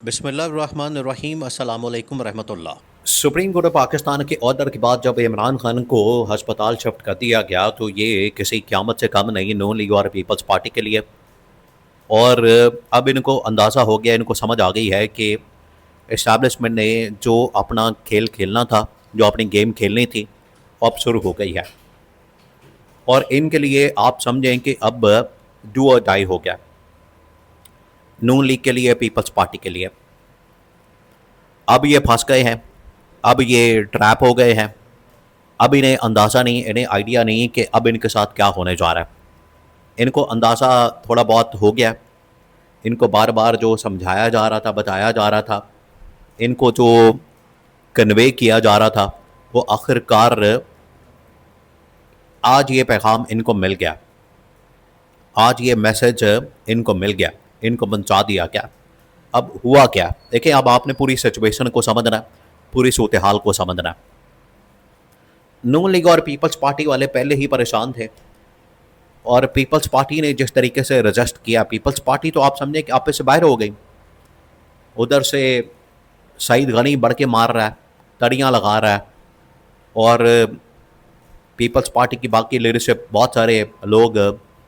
बिस्मिल्लाहिर्रहमानिर्रहीम अस्सलामुअलैकुम रहमतुल्लाह। सुप्रीम कोर्ट ऑफ पाकिस्तान के ऑर्डर के बाद जब इमरान खान को हस्पताल शिफ्ट कर दिया गया तो ये किसी क़यामत से कम नहीं नून लीग और पीपल्स पार्टी के लिए। और अब इनको अंदाज़ा हो गया, इनको समझ आ गई है कि इस्टेब्लिशमेंट ने जो अपना खेल खेलना था, जो अपनी गेम खेलनी थी, अब शुरू हो गई है। और इनके लिए आप समझें कि अब डू और डाई हो गया, नून लीग के लिए, पीपल्स पार्टी के लिए। अब ये फंस गए हैं, अब ये ट्रैप हो गए हैं। अब इन्हें अंदाज़ा नहीं, इन्हें आइडिया नहीं कि अब इनके साथ क्या होने जा रहा है। इनको अंदाज़ा थोड़ा बहुत हो गया। इनको बार बार जो समझाया जा रहा था, बताया जा रहा था, इनको जो कन्वे किया जा रहा था, वो आखिरकार आज ये पैगाम इनको मिल गया, आज ये मैसेज इनको मिल गया, इनको पहुंचा दिया गया। अब हुआ क्या, देखिए, अब आपने पूरी सिचुएशन को समझना है, पूरी सूरत हाल को समझना है। नून लीग और पीपल्स पार्टी वाले पहले ही परेशान थे, और पीपल्स पार्टी ने जिस तरीके से रजिस्ट किया, पीपल्स पार्टी तो आप समझे कि आपस से बाहर हो गई। उधर से सईद गनी बढ़ के मार रहा है, तड़ियाँ लगा रहा है, और पीपल्स पार्टी की बाकी लीडरशिप, बहुत सारे लोग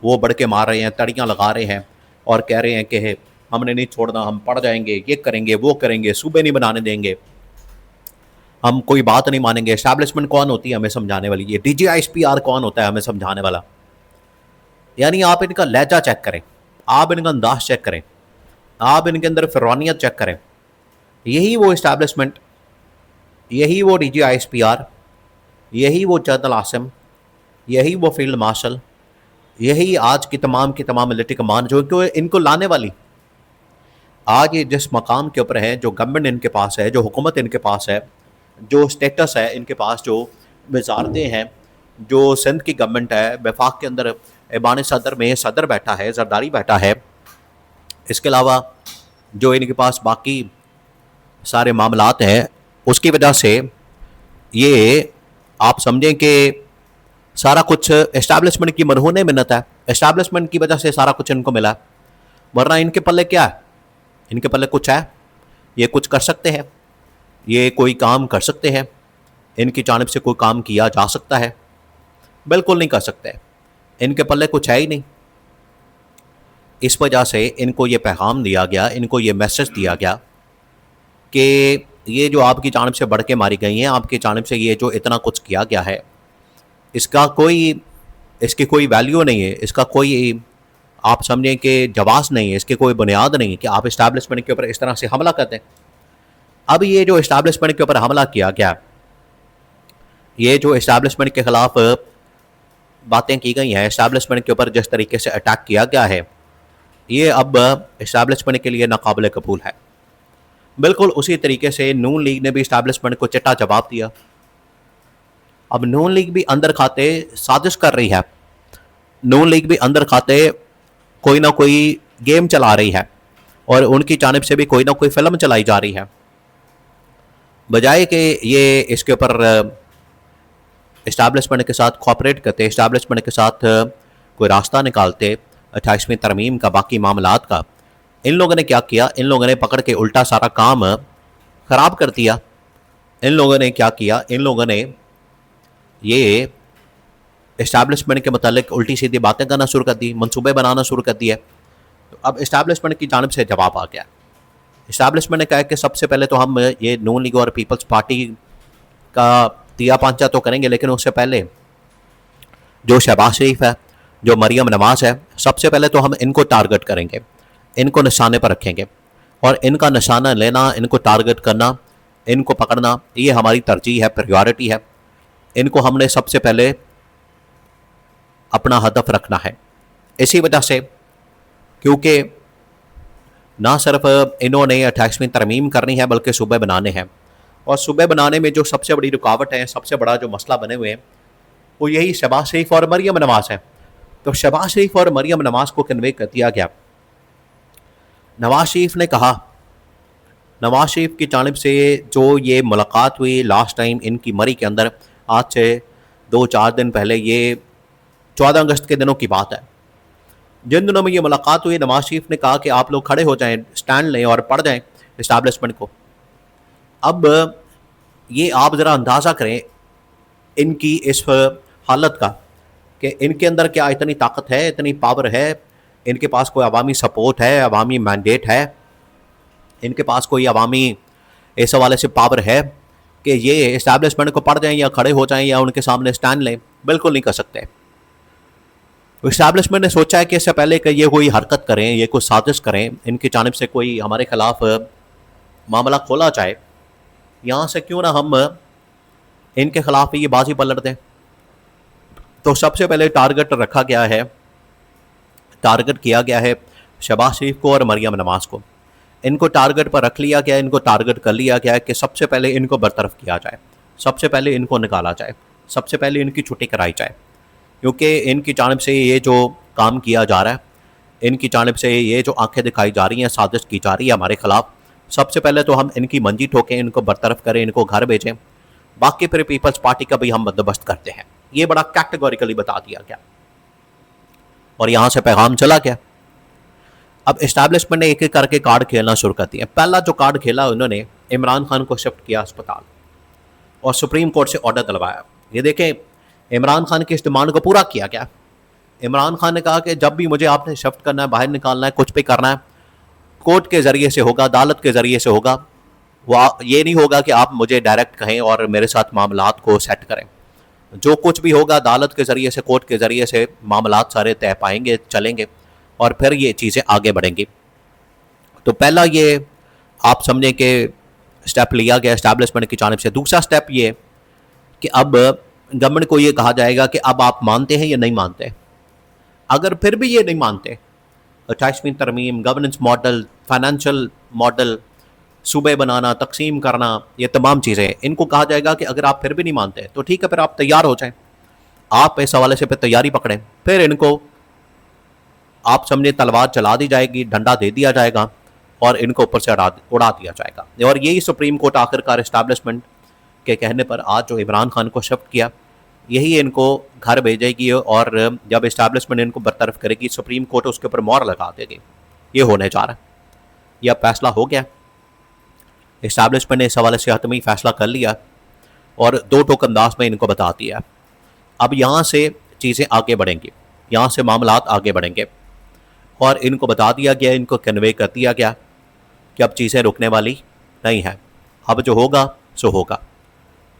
वो बढ़ के मार रहे हैं, तड़ियाँ लगा रहे हैं, और कह रहे हैं कि हमने नहीं छोड़ना, हम पड़ जाएंगे, ये करेंगे, वो करेंगे, सूबे नहीं बनाने देंगे, हम कोई बात नहीं मानेंगे। एस्टैब्लिशमेंट कौन होती है हमें समझाने वाली, ये DGISPR कौन होता है हमें समझाने वाला। यानी आप इनका लहजा चेक करें, आप इनका अंदाज चेक करें, आप इनके अंदर फिरौनियत चेक करें। यही वो एस्टैब्लिशमेंट, यही वो DGISPR, यही वो जनरल आसिम, यही वो फील्ड मार्शल, यही आज की तमाम मिलिट्री कमान जो इनको लाने वाली। आज ये जिस मकाम के ऊपर है, जो गवर्नमेंट इनके पास है, जो हुकूमत इनके पास है, जो स्टेटस है इनके पास, जो वजारतें हैं, जो सिंध की गवर्नमेंट है, वफाक के अंदर ऐवान सदर में सदर बैठा है, जरदारी बैठा है, इसके अलावा जो इनके पास बाकी सारे मामलात हैं, उसकी वजह से ये आप समझें कि सारा कुछ इस्टेब्लिशमेंट की मरहून मिन्नत है। इस्टेब्लिशमेंट की वजह से सारा कुछ इनको मिला, वरना इनके पल्ले क्या है, इनके पल्ले कुछ है, ये कुछ कर सकते हैं, ये कोई काम कर सकते हैं, इनकी जानिब से कोई काम किया जा सकता है? बिल्कुल नहीं कर सकते, इनके पल्ले कुछ है ही नहीं। इस वजह से इनको ये पैगाम दिया गया, इनको ये मैसेज दिया गया कि ये जो आपकी जानिब से बढ़ के मारी गई हैं, आपकी जानिब से ये जो इतना कुछ किया गया है, इसकी कोई वैल्यू नहीं है, इसका कोई आप समझें कि जवाब नहीं है, इसकी कोई बुनियाद नहीं है कि आप इस्टेब्लिशमेंट के ऊपर इस तरह से हमला करते हैं। अब ये जो इस्टेब्लिशमेंट के ऊपर हमला किया गया, ये जो इस्टेब्लिशमेंट के ख़िलाफ़ बातें की गई हैं, इस्टेब्लिशमेंट के ऊपर जिस तरीके से अटैक किया गया है, ये अब इस्टेब्लिशमेंट के लिए नाकाबिल कबूल है। बिल्कुल उसी तरीके से नून लीग ने भी इस्टेब्लिशमेंट को चिट्टा जवाब दिया। अब नून लीग भी अंदर खाते साजिश कर रही है, नून लीग भी अंदर खाते कोई ना कोई गेम चला रही है, और उनकी जानिब से भी कोई ना कोई फिल्म चलाई जा रही है। बजाय कि ये इसके ऊपर इस्टेब्लिशमेंट के साथ कोऑपरेट करते, इस्टेब्लिशमेंट के साथ कोई रास्ता निकालते 28वीं तरमीम का, बाकी मामलात का, इन लोगों ने क्या किया, इन लोगों ने पकड़ के उल्टा सारा काम ख़राब कर दिया। इन लोगों ने क्या किया, इन लोगों ने ये इस्टेब्लिशमेंट के मतलब उल्टी सीधी बातें करना शुरू कर दी, मंसूबे बनाना शुरू कर दिया। तो अब इस्टेब्लिशमेंट की जानिब से जवाब आ गया। इस्टेब्लिशमेंट ने कहा कि सबसे पहले तो हम ये नून लीग और पीपल्स पार्टी का दिया पांचा तो करेंगे, लेकिन उससे पहले जो शहबाज शरीफ है, जो मरियम नवाज़ है, सबसे पहले तो हम इनको टारगेट करेंगे, इनको निशाने पर रखेंगे, और इनका निशाना लेना, इनको टारगेट करना, इनको पकड़ना, ये हमारी तरजीह है, प्रायोरिटी है। इनको हमने सबसे पहले अपना हदफ रखना है। इसी वजह से, क्योंकि ना सिर्फ इन्होंने 28वीं तरमीम करनी है, बल्कि सूबे बनाने हैं, और सूबे बनाने में जो सबसे बड़ी रुकावट है, सबसे बड़ा जो मसला बने हुए हैं, वो यही शहबाज शरीफ और मरियम नवाज़ है। तो शहबाज शरीफ और मरियम नवाज़ को कन्वे कर दिया गया। नवाज शरीफ ने कहा, नवाज शरीफ की जानिब से जो ये मुलाकात हुई लास्ट टाइम इनकी मरी के अंदर, आज से 2-4 दिन पहले, ये 14 अगस्त के दिनों की बात है, जिन दिनों में ये मुलाकात हुई, नवाज शरीफ ने कहा कि आप लोग खड़े हो जाएं, स्टैंड लें और पढ़ जाएं, इस्टेब्लिशमेंट को। अब ये आप ज़रा अंदाज़ा करें इनकी इस हालत का कि इनके अंदर क्या इतनी ताकत है, इतनी पावर है, इनके पास कोई अवामी सपोर्ट है, अवामी मैंडेट है, इनके पास कोई अवामी इस हवाले से पावर है कि ये इस्टेब्लिशमेंट को पढ़ जाएं या खड़े हो जाएं या उनके सामने स्टैंड लें। बिल्कुल नहीं कर सकते। इस्टेब्लिशमेंट ने सोचा है कि इससे पहले कि ये कोई हरकत करें, ये कोई साजिश करें, इनकी जानिब से कोई हमारे खिलाफ मामला खोला जाए, यहाँ से क्यों ना हम इनके खिलाफ ये बाजी पलट दें। तो सबसे पहले टारगेट रखा गया है, टारगेट किया गया है शहबाज शरीफ को और मरियम नवाज को। इनको टारगेट पर रख लिया गया, इनको टारगेट कर लिया गया है कि सबसे पहले इनको बरतरफ किया जाए, सबसे पहले इनको निकाला जाए, सबसे पहले इनकी छुट्टी कराई जाए। क्योंकि इनकी जानिब से ये जो काम किया जा रहा है, इनकी जानिब से ये जो आंखें दिखाई जा रही हैं, साजिश की जा रही है हमारे खिलाफ, सबसे पहले तो हम इनकी मंजी ठोकें, इनको बरतरफ करें, इनको घर भेजें। बाकी फिर पीपल्स पार्टी का भी हम बंदोबस्त करते हैं। ये बड़ा कैटेगोरिकली बता दिया गया और यहाँ से पैगाम चला गया। अब इस्टेब्लिशमेंट ने एक एक करके कार्ड खेलना शुरू कर दिया। पहला जो कार्ड खेला उन्होंने, इमरान खान को शिफ्ट किया अस्पताल और सुप्रीम कोर्ट से ऑर्डर दिलवाया। ये देखें, इमरान खान की इस डिमांड को पूरा किया गया। इमरान खान ने कहा कि जब भी मुझे आपने शिफ्ट करना है, बाहर निकालना है, कुछ भी करना है, कोर्ट के ज़रिए से होगा, अदालत के ज़रिए से होगा। वो ये नहीं होगा कि आप मुझे डायरेक्ट कहें और मेरे साथ मामलात को सेट करें। जो कुछ भी होगा अदालत के ज़रिए से, कोर्ट के ज़रिए से मामलात सारे तय पाएंगे, चलेंगे और फिर ये चीज़ें आगे बढ़ेंगी। तो पहला ये आप समझें कि स्टेप लिया गया इस्टेब्लिशमेंट की जानिब से। दूसरा स्टेप ये कि अब गवर्नमेंट को ये कहा जाएगा कि अब आप मानते हैं या नहीं मानते। अगर फिर भी ये नहीं मानते, 28वीं तरमीम, गवर्नेंस मॉडल, फाइनेंशियल मॉडल, सूबे बनाना, तकसीम करना, ये तमाम चीज़ें, इनको कहा जाएगा कि अगर आप फिर भी नहीं मानते तो ठीक है, फिर आप तैयार हो जाएं, आप इस हवाले से फिर तैयारी पकड़ें। फिर इनको आप समझे तलवार चला दी जाएगी, डंडा दे दिया जाएगा और इनको ऊपर से उड़ा दिया जाएगा। और यही सुप्रीम कोर्ट आखिरकार इस्टेब्लिशमेंट के कहने पर आज जो इमरान खान को शिफ्ट किया, यही इनको घर भेजेगी और जब इस्टेब्लिशमेंट इनको बरतरफ करेगी, सुप्रीम कोर्ट उसके ऊपर मोहर लगा देगी। ये होने जा रहा है, यह फैसला हो गया। इस्टेब्लिशमेंट ने इस हवाले से हतमी फैसला कर लिया और दो टोक अंदाज में इनको बता दिया। अब यहाँ से चीज़ें आगे बढ़ेंगी, यहाँ से मामलात आगे बढ़ेंगे और इनको बता दिया गया, इनको कन्वे कर दिया गया कि अब चीज़ें रुकने वाली नहीं हैं। अब जो होगा सो होगा।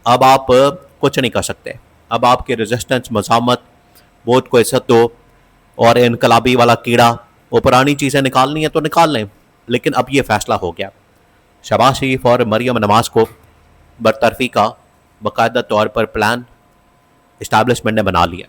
अब आप कुछ नहीं कर सकते। अब आपकी रेजिस्टेंस, मज़ामत, वोट को इज्जत दो और इनकलाबी वाला कीड़ा, वो पुरानी चीज़ें निकालनी है तो निकाल लें। लेकिन अब ये फैसला हो गया, शहबाज शरीफ और मरियम नवाज को बरतरफी का बाकायदा तौर पर प्लान इस्टेब्लिशमेंट ने बना लिया।